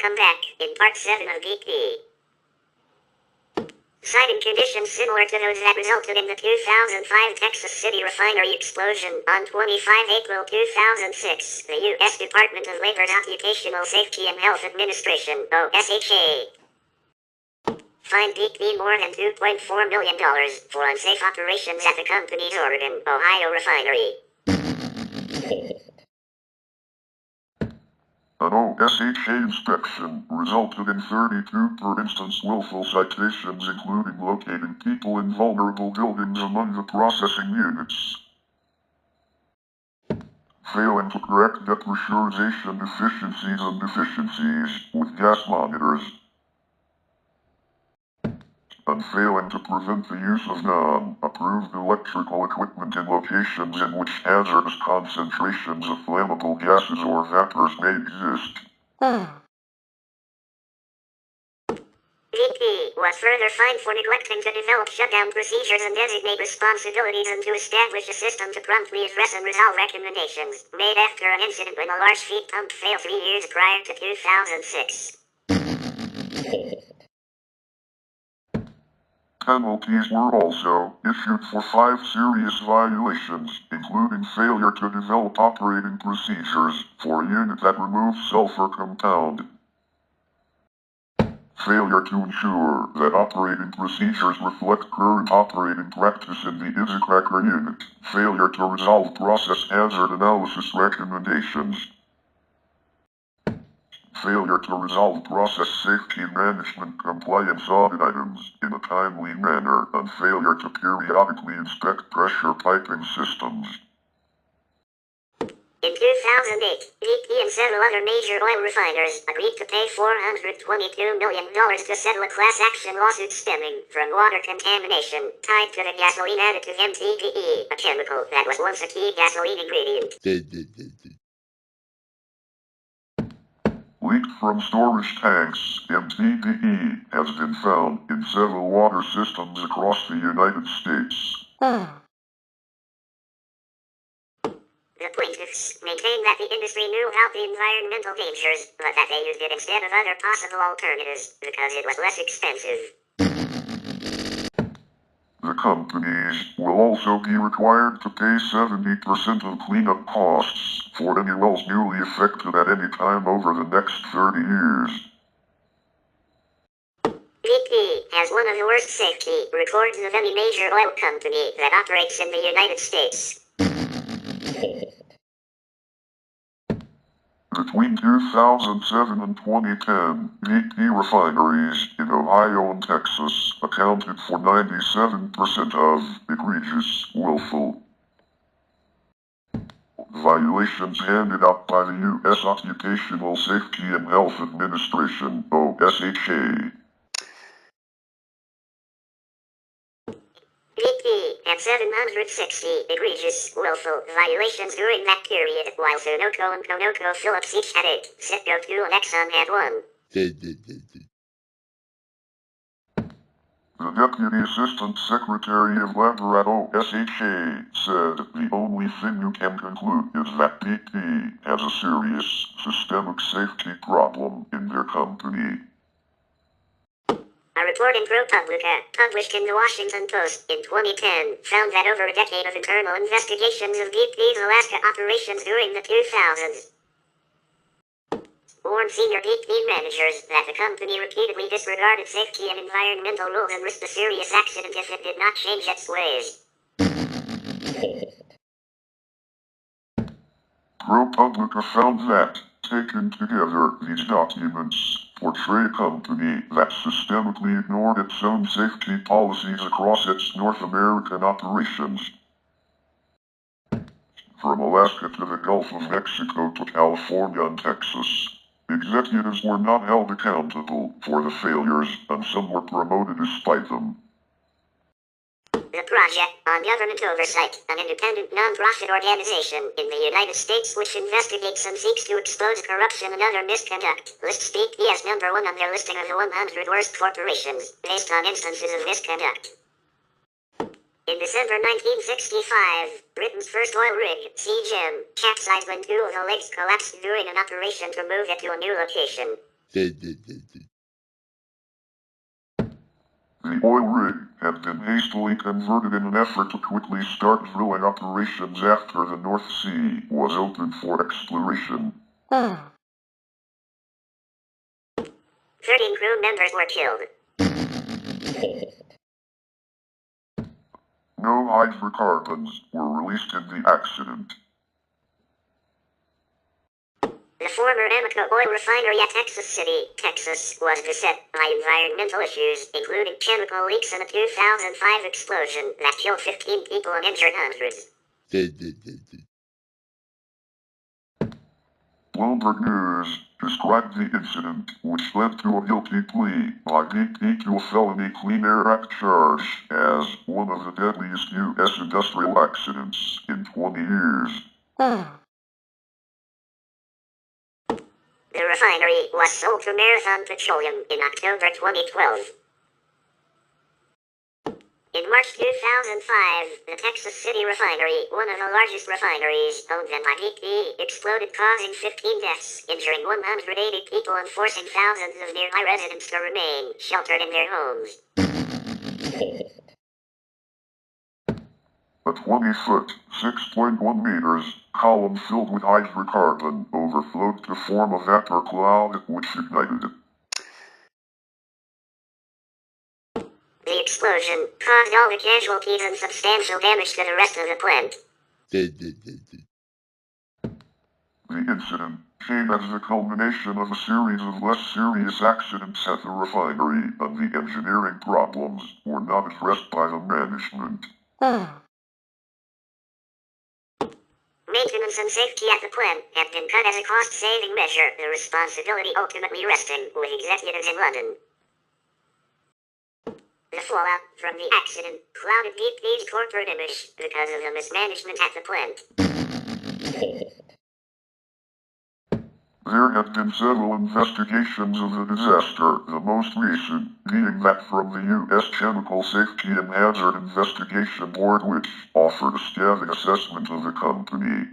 Welcome back in part 7 of BP. Citing conditions similar to those that resulted in the 2005 Texas City refinery explosion on 25 April 2006, the U.S. Department of Labor's Occupational Safety and Health Administration, OSHA, fined BP more than $2.4 million for unsafe operations at the company's Oregon, Ohio refinery. An OSHA inspection resulted in 32 per instance willful citations, including locating people in vulnerable buildings among the processing units, failing to correct depressurization deficiencies and deficiencies with gas monitors, and failing to prevent the use of non-approved electrical equipment in locations in which hazardous concentrations of flammable gases or vapors may exist. BP was further fined for neglecting to develop shutdown procedures and designate responsibilities and to establish a system to promptly address and resolve recommendations made after an incident when a large feed pump failed 3 years prior to 2006. Penalties were also issued for 5 serious violations, including failure to develop operating procedures for a unit that removes sulfur compound, failure to ensure that operating procedures reflect current operating practice in the Izicracker unit, failure to resolve process hazard analysis recommendations, failure to resolve process safety management compliance audit items in a timely manner, and failure to periodically inspect pressure piping systems. In 2008, BP and several other major oil refiners agreed to pay $422 million to settle a class action lawsuit stemming from water contamination tied to the gasoline additive MTBE, a chemical that was once a key gasoline ingredient. Leaked from storage tanks, MTBE has been found in several water systems across the United States. The plaintiffs maintain that the industry knew about the environmental dangers, but that they used it instead of other possible alternatives because it was less expensive. The companies will also be required to pay 70% of cleanup costs for any wells newly affected at any time over the next 30 years. BP has one of the worst safety records of any major oil company that operates in the United States. Between 2007 and 2010, BP refineries in Ohio and Texas accounted for 97% of egregious, willful violations handed out by the U.S. Occupational Safety and Health Administration, OSHA. BP had 760 egregious, willful violations during that period, while Sunoco and ConocoPhillips each had 8, Citgo 2 and Exxon had 1. The Deputy Assistant Secretary of Labor at OSHA said the only thing you can conclude is that BP has a serious systemic safety problem in their company. A report in ProPublica, published in the Washington Post in 2010, found that over a decade of internal investigations of BP's Alaska operations during the 2000s warned senior BP managers that the company repeatedly disregarded safety and environmental rules and risked a serious accident if it did not change its ways. ProPublica found that, taken together, these documents portray a company that systemically ignored its own safety policies across its North American operations. From Alaska to the Gulf of Mexico to California and Texas, executives were not held accountable for the failures, and some were promoted despite them. The Project on Government Oversight, an independent non-profit organization in the United States which investigates and seeks to expose corruption and other misconduct, lists BP as number 1 on their listing of the 100 worst corporations, based on instances of misconduct. In December 1965, Britain's first oil rig, Sea Gem, capsized when 2 of the legs collapsed during an operation to move it to a new location. The oil rig had been hastily converted in an effort to quickly start drilling operations after the North Sea was opened for exploration. 13 crew members were killed. No hydrocarbons were released in the accident. The former Amoco oil refinery at Texas City, Texas, was beset by environmental issues, including chemical leaks and a 2005 explosion that killed 15 people and injured hundreds. Bloomberg News described the incident, which led to a guilty plea by BP to a felony Clean Air Act charge, as one of the deadliest U.S. industrial accidents in 20 years. The refinery was sold to Marathon Petroleum in October 2012. In March 2005, the Texas City refinery, one of the largest refineries owned by BP, exploded, causing 15 deaths, injuring 180 people and forcing thousands of nearby residents to remain sheltered in their homes. A 20-foot, 6.1 meters, column filled with hydrocarbon overflowed to form a vapor cloud which ignited. The explosion caused all the casualties and substantial damage to the rest of the plant. The incident came as the culmination of a series of less serious accidents at the refinery, and the engineering problems were not addressed by the management. Maintenance and safety at the plant have been cut as a cost-saving measure, the responsibility ultimately resting with executives in London. The fallout from the accident clouded BP's corporate image because of the mismanagement at the plant. There have been several investigations of the disaster, the most recent being that from the U.S. Chemical Safety and Hazard Investigation Board, which offered a scathing assessment of the company.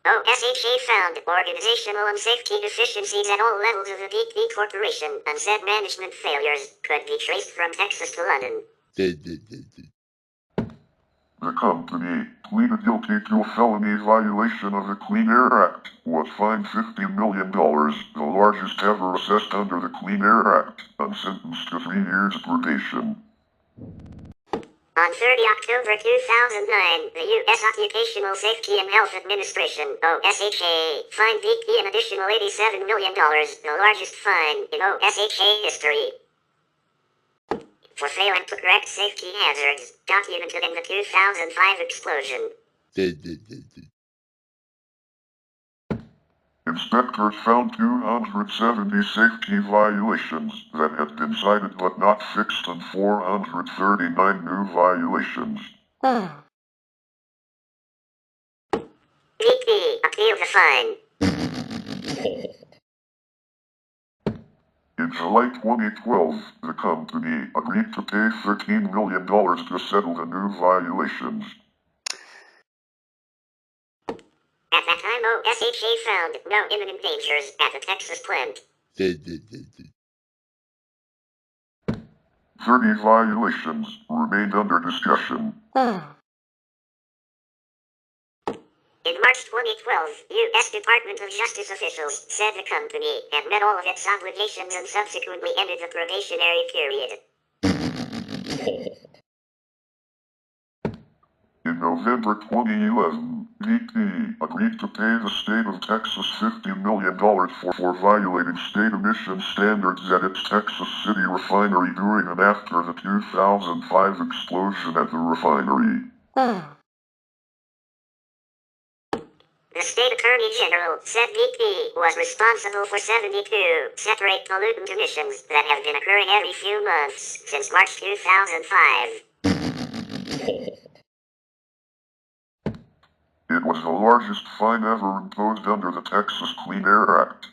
OSHA found organizational and safety deficiencies at all levels of the BP Corporation and said management failures could be traced from Texas to London. The company pleaded guilty to a felony violation of the Clean Air Act, was fined $50 million, the largest ever assessed under the Clean Air Act, and sentenced to 3 years probation. On 30 October 2009, the U.S. Occupational Safety and Health Administration, OSHA, fined BP an additional $87 million, the largest fine in OSHA history, for failing to correct safety hazards documented in the 2005 explosion. Inspectors found 270 safety violations that had been cited but not fixed, and 439 new violations. BP appealed the fine. In July 2012, the company agreed to pay $13 million to settle the new violations. At that time, OSHA found no imminent dangers at the Texas plant. 30 violations remained under discussion. In March 2012, U.S. Department of Justice officials said the company had met all of its obligations and subsequently ended the probationary period. In November 2011, BP agreed to pay the state of Texas $50 million for violating state emission standards at its Texas City refinery during and after the 2005 explosion at the refinery. The state attorney general said BP was responsible for 72 separate pollutant emissions that have been occurring every few months since March 2005. It was the largest fine ever imposed under the Texas Clean Air Act.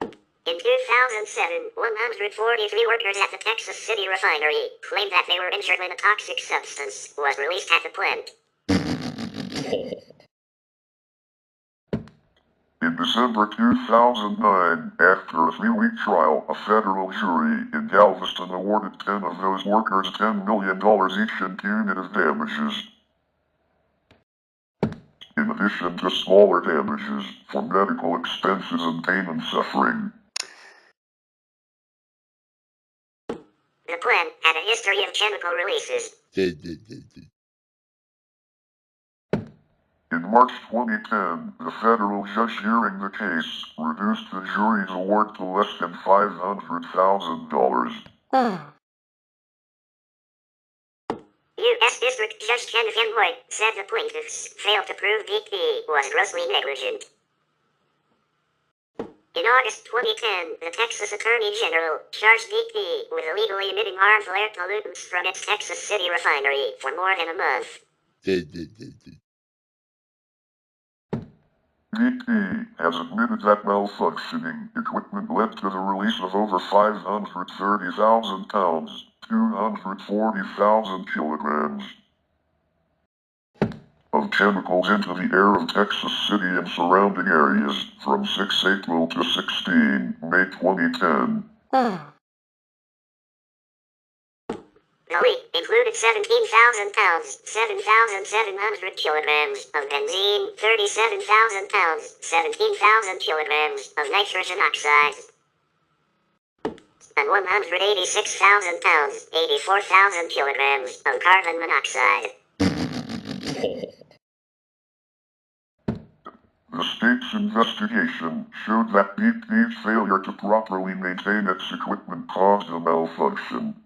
In 2007, 143 workers at the Texas City refinery claimed that they were injured when a toxic substance was released at the plant. In December 2009, after a 3-week trial, a federal jury in Galveston awarded 10 of those workers $10 million each in punitive damages, in addition to smaller damages for medical expenses and pain and suffering. The plant had a history of chemical releases. In March 2010, the federal judge hearing the case reduced the jury's award to less than $500,000. U.S. District Judge Kenneth M. White said the plaintiffs failed to prove BP was grossly negligent. In August 2010, the Texas Attorney General charged BP with illegally emitting harmful air pollutants from its Texas City refinery for more than a month. BP has admitted that malfunctioning equipment led to the release of over 530,000 pounds, 240,000 kilograms, of chemicals into the air of Texas City and surrounding areas from 6 April to 16 May 2010. The leak included 17,000 pounds, 7,700 kilograms of benzene, 37,000 pounds, 17,000 kilograms of nitrogen oxide, and 186,000 pounds, 84,000 kilograms of carbon monoxide. The state's investigation showed that BP's failure to properly maintain its equipment caused the malfunction.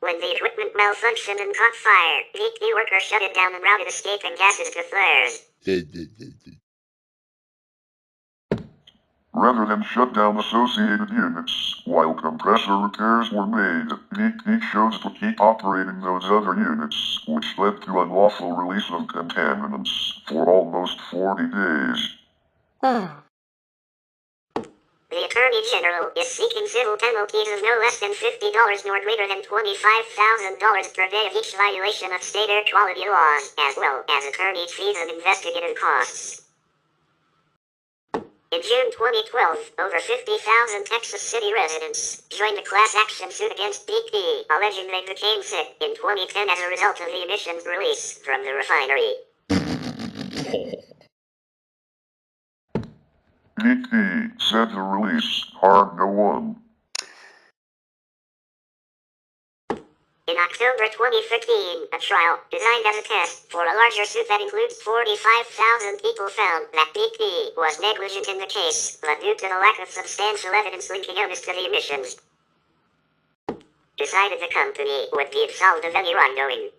When the equipment malfunctioned and caught fire, BP workers shut it down and routed escaping gases to flares. Rather than shut down associated units, while compressor repairs were made, BP chose to keep operating those other units, which led to unlawful release of contaminants for almost 40 days. The Attorney General is seeking civil penalties of no less than $50 nor greater than $25,000 per day of each violation of state air quality laws, as well as attorney fees and investigative costs. In June 2012, over 50,000 Texas City residents joined a class action suit against BP, alleging they became sick in 2010 as a result of the emissions release from the refinery. BP said the release harmed no one. In October 2013, a trial, designed as a test for a larger suit that includes 45,000 people, found that BP was negligent in the case, but due to the lack of substantial evidence linking illness to the emissions, decided the company would be absolved of any wrongdoing.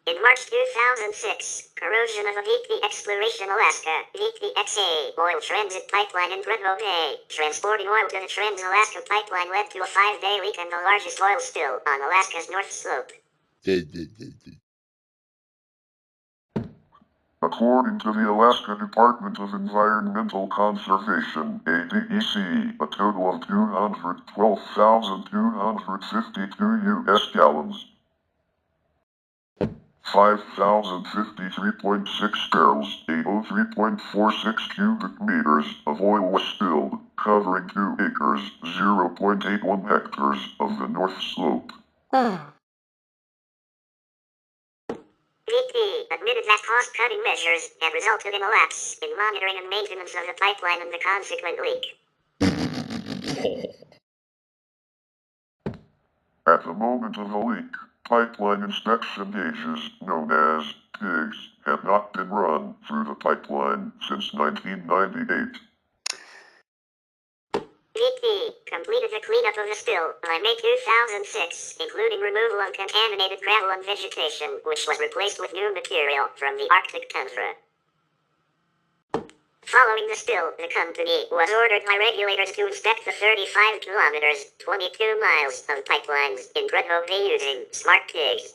In March 2006, corrosion of a BP Exploration Alaska, VPXA, oil transit pipeline in Bridwell Bay, transporting oil to the Trans-Alaska Pipeline led to a 5-day leak and the largest oil spill on Alaska's North Slope. According to the Alaska Department of Environmental Conservation, ADEC, a total of 212,252 U.S. gallons, 5,053.6 barrels, 803.46 cubic meters of oil was spilled, covering 2 acres, 0.81 hectares of the North Slope. BP admitted that cost-cutting measures had resulted in a lapse in monitoring and maintenance of the pipeline and the consequent leak. At the moment of the leak, pipeline inspection gauges, known as PIGs, had not been run through the pipeline since 1998. BP completed the cleanup of the spill by May 2006, including removal of contaminated gravel and vegetation, which was replaced with new material from the Arctic tundra. Following the spill, the company was ordered by regulators to inspect the 35 kilometers, 22 miles of pipelines in Bridwell Bay using smart pigs.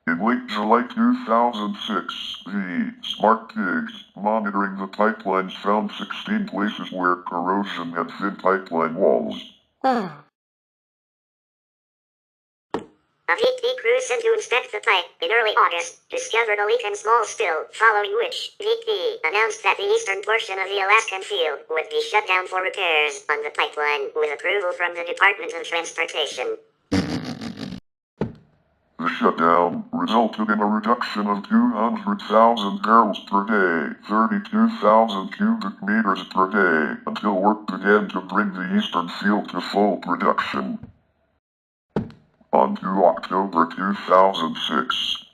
In late July 2006, the smart pigs monitoring the pipelines found 16 places where corrosion had thin pipeline walls. A VP crew sent to inspect the pipe in early August discovered a leak and small spill, following which VP announced that the eastern portion of the Alaskan field would be shut down for repairs on the pipeline with approval from the Department of Transportation. The shutdown resulted in a reduction of 200,000 barrels per day, 32,000 cubic meters per day, until work began to bring the eastern field to full production. On to October 2006.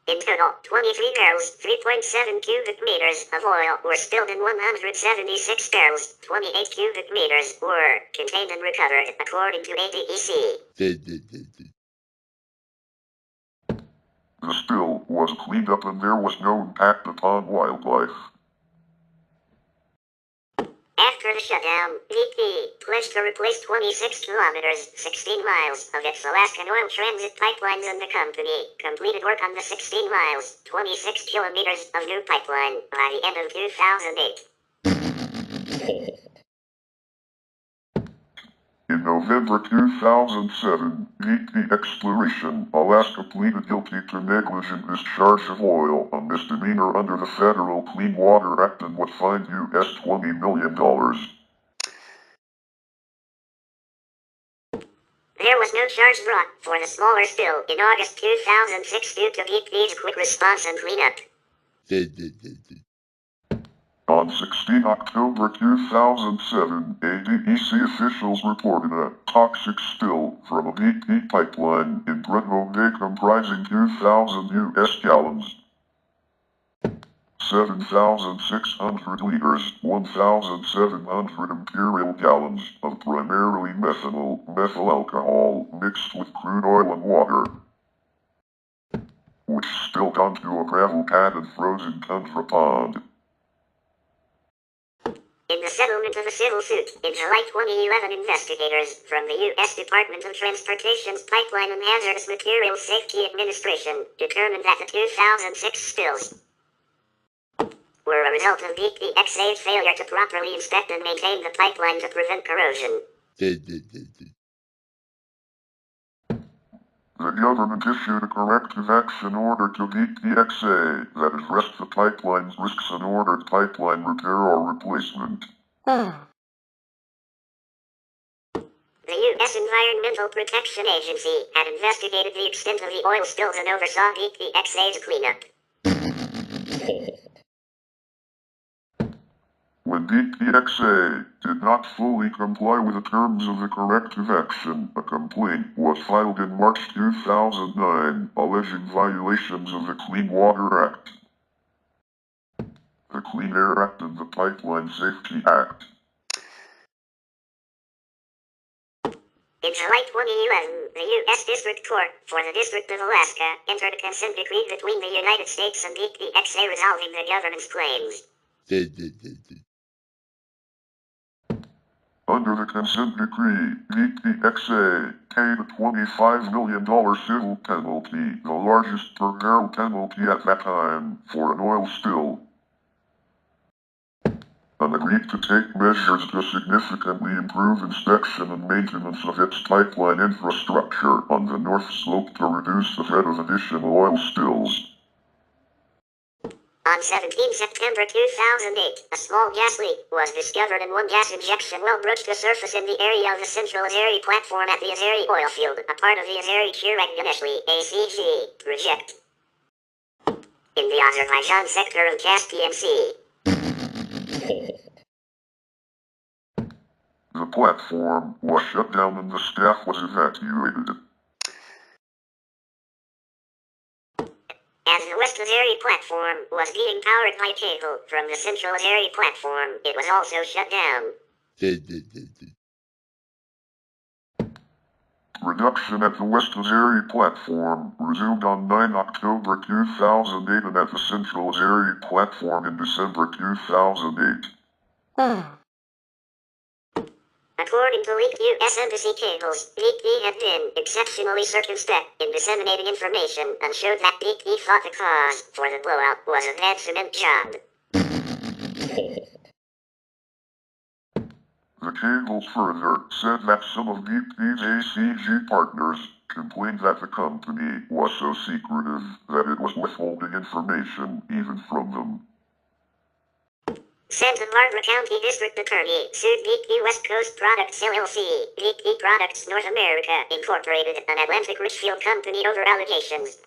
In total, 23 barrels, 3.7 cubic meters of oil were spilled and 176 barrels, 28 cubic meters, were contained and recovered, according to ADEC. The spill was cleaned up and there was no impact upon wildlife. After the shutdown, BP pledged to replace 26 kilometers, 16 miles of its Alaskan oil transit pipelines, and the company completed work on the 16 miles, 26 kilometers of new pipeline by the end of 2008. In November 2007, BP Exploration Alaska pleaded guilty to negligent discharge of oil, a misdemeanor under the Federal Clean Water Act, and was fined US $20 million. There was no charge brought for the smaller spill in August 2006 due to BP's quick response and cleanup. On 16 October 2007, ADEC officials reported a toxic spill from a BP pipeline in Brentwood Bay comprising 2,000 US gallons, 7,600 liters, 1,700 imperial gallons of primarily methanol, methyl alcohol, mixed with crude oil and water, which spilled onto a gravel pad and frozen tundra pond. In the settlement of a civil suit in July 2011, investigators from the U.S. Department of Transportation's Pipeline and Hazardous Materials Safety Administration determined that the 2006 spills were a result of BPXA's failure to properly inspect and maintain the pipeline to prevent corrosion. The government issued a corrective action order to BPXA that addressed the pipeline's risks and ordered pipeline repair or replacement. The U.S. Environmental Protection Agency had investigated the extent of the oil spills and oversaw BPXA's cleanup. When BPXA did not fully comply with the terms of the corrective action, a complaint was filed in March 2009 alleging violations of the Clean Water Act, the Clean Air Act, and the Pipeline Safety Act. In July 2011, the U.S. District Court for the District of Alaska entered a consent decree between the United States and BPXA resolving the government's claims. Under the consent decree, BPXA paid a $25 million civil penalty, the largest per barrel penalty at that time, for an oil spill, and agreed to take measures to significantly improve inspection and maintenance of its pipeline infrastructure on the North Slope to reduce the threat of additional oil spills. On 17 September 2008, a small gas leak was discovered and one gas injection well broached to surface in the area of the Central Azeri platform at the Azeri oil field, a part of the Azeri Chirag-Ganeshli ACG project in the Azerbaijan sector of Caspian Sea. The platform was shut down and the staff was evacuated. As the West Azeri platform was being powered by cable from the Central Azeri platform, it was also shut down. Production at the West Azeri platform resumed on 9 October 2008 and at the Central Azeri platform in December 2008. According to leaked U.S. Embassy cables, BP had been exceptionally circumspect in disseminating information and showed that BP thought the cause for the blowout was a bad cement job. The cable further said that some of BP's ACG partners complained that the company was so secretive that it was withholding information even from them. Santa Barbara County District Attorney sued BP West Coast Products LLC, BP Products North America Incorporated, an Atlantic Richfield company over allegations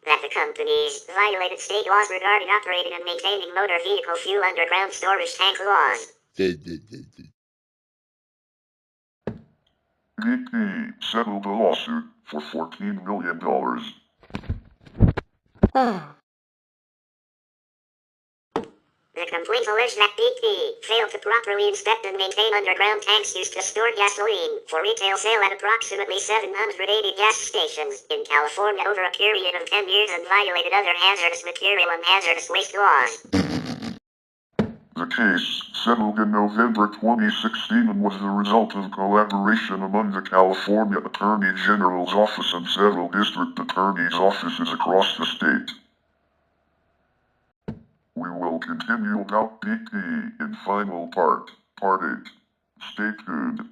that the companies violated state laws regarding operating and maintaining motor vehicle fuel underground storage tank laws. BP settled the lawsuit for $14 million. The complaint alleged that BP failed to properly inspect and maintain underground tanks used to store gasoline for retail sale at approximately 780 gas stations in California over a period of 10 years and violated other hazardous material and hazardous waste laws. The case settled in November 2016 and was the result of collaboration among the California Attorney General's office and several district attorneys' offices across the state. We will continue about BP in final part 8. Stay tuned.